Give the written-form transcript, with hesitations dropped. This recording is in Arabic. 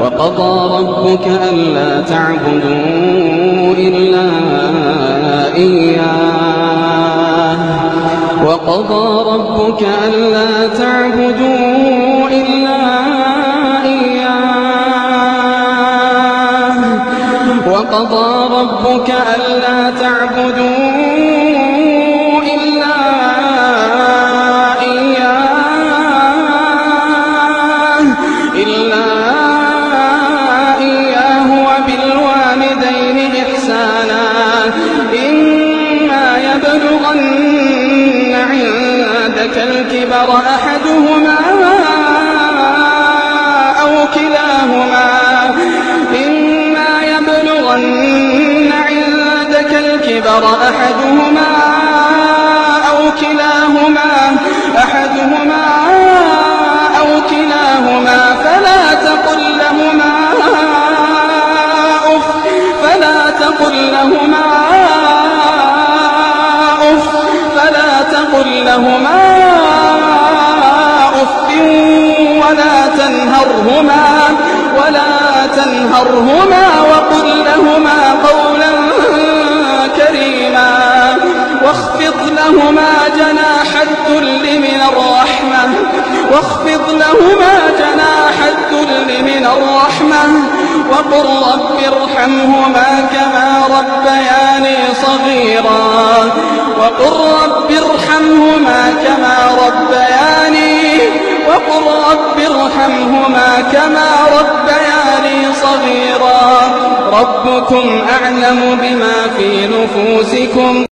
وقضى ربك ألا تعبدوا إلا إياه وقضى ربك ألا تعبدوا إلا إياه وقضى ربك ألا تعبدوا إلا إياه وبالوالدين إحسانا إما يبلغن عندك الكبر أحدهما أو كلاهما فلا تقل لهما أف ولا تنهرهما وقل لهما قولا كريما واخفض لهما جناح الذل من الرحمة وقل رب ارحمهما كما ربياني صغيرا ربكم أعلم بما في نفوسكم